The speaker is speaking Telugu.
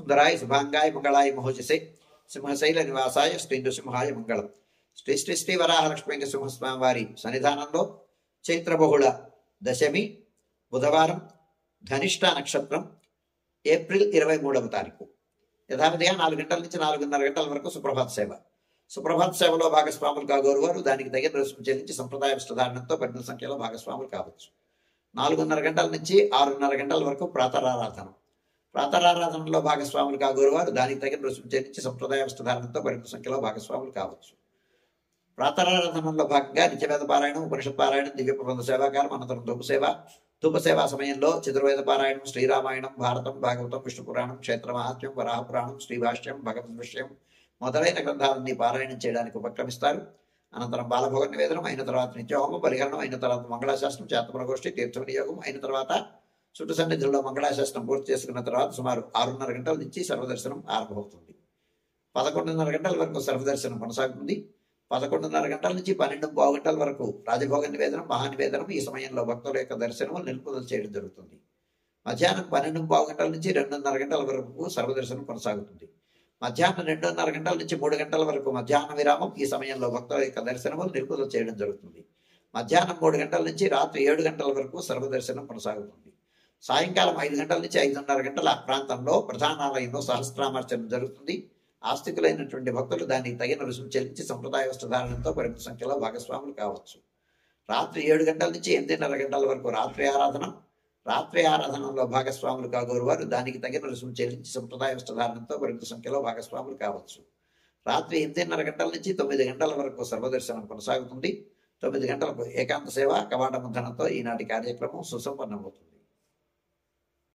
సుందరాయ శుభాంగాయ మంగళాయ మహోజసే సింహశైల నివాసాయ శ్రీ నృసింహాయ మంగళం. శ్రీ శ్రీ శ్రీ వరాహలక్ష్మీ నృసింహస్వామి వారి సన్నిధానంలో చైత్ర బహుళ దశమి బుధవారం ధనిష్ట నక్షత్రం ఏప్రిల్ 23వ తారీఖు యథావిధిగా 4 గంటల నుంచి 4:30 గంటల వరకు సుప్రభాత సేవ. సుప్రభాత సేవలో భాగస్వాములు కాగోరు వారు దానికి తగిన రుసుము చెల్లించి సంప్రదాయ విస్తధారణంతో పరిమిత సంఖ్యలో భాగస్వాములు కావచ్చు. 4:30 గంటల నుంచి 6:30 గంటల వరకు ప్రాతరారాధన. ప్రాతరారాధనలో భాగస్వాములు కాగోరు వారు దానికి తగిన రుసుము చెల్లించి సంప్రదాయ విస్తధారణంతో పరిమిత సంఖ్యలో భాగస్వాములు కావచ్చు. ప్రాతరారాధనలో భాగంగా నిత్యవేద పారాయణం, ఉపనిషత్ పారాయణం, దివ్య ప్రబంధ సేవాకారం, అనంతరం ధూప సేవా సమయంలో చతుర్వేద పారాయణం, శ్రీరామాయణం, భారతం, భాగవతం, విష్ణు పురాణం, క్షేత్ర మహాత్మ్యం, వరాహ పురాణం, శ్రీభాష్యం, భగవద్ విషయం మొదలైన గ్రంథాలన్నీ పారాయణం చేయడానికి ఉపక్రమిస్తారు. అనంతరం బాలభోగ నివేదనం అయిన తర్వాత నిత్యహోమం, పరిహరణం అయిన తర్వాత మంగళాశాసనం, చేతమరగోష్ఠి, తీర్థ వినియోగం అయిన తర్వాత చుట్టు సన్నిధిలో మంగళాశాసనం పూర్తి చేసుకున్న తర్వాత సుమారు 6:30 గంటల నుంచి సర్వదర్శనం ఆరంభమవుతుంది. 11:30 గంటల వరకు సర్వదర్శనం కొనసాగుతుంది. 11:30 గంటల నుంచి 12:15 గంటల వరకు రాజభోగ నివేదనం, మహానివేదనం. ఈ సమయంలో భక్తుల యొక్క దర్శనం నిలుపుదల చేయడం జరుగుతుంది. మధ్యాహ్నం 12:15 గంటల నుంచి 2:30 గంటల వరకు సర్వదర్శనం కొనసాగుతుంది. మధ్యాహ్నం 2:30 గంటల నుంచి 3 గంటల వరకు మధ్యాహ్న విరామం. ఈ సమయంలో భక్తుల యొక్క దర్శనము నిలుపుదల చేయడం జరుగుతుంది. మధ్యాహ్నం 3 గంటల నుంచి రాత్రి 7 గంటల వరకు సర్వదర్శనం కొనసాగుతుంది. సాయంకాలం 5 గంటల నుంచి 5:30 గంటల ప్రాంతంలో ప్రధానాలయంలో సహస్రామార్చన జరుగుతుంది. ఆస్తికులైనటువంటి భక్తులు దానికి తగిన రుసుము చెల్లించి సంప్రదాయ వస్త్రధారణంతో పరిమిత సంఖ్యలో భాగస్వాములు కావచ్చు. రాత్రి 7 గంటల నుంచి 8:30 గంటల వరకు రాత్రి ఆరాధన. రాత్రి ఆరాధనలో భాగస్వాములు కాగోరు వారు దానికి తగిన రుసుము చెల్లించి సంప్రదాయ వస్త్రధారణంతో పరిమిత సంఖ్యలో భాగస్వాములు కావచ్చు. రాత్రి 8:30 గంటల నుంచి 9 గంటల వరకు సర్వదర్శనం కొనసాగుతుంది. 9 గంటలకు ఏకాంత సేవ కవాట ముద్రణతో ఈనాటి కార్యక్రమం సుసంపన్నమవుతుంది.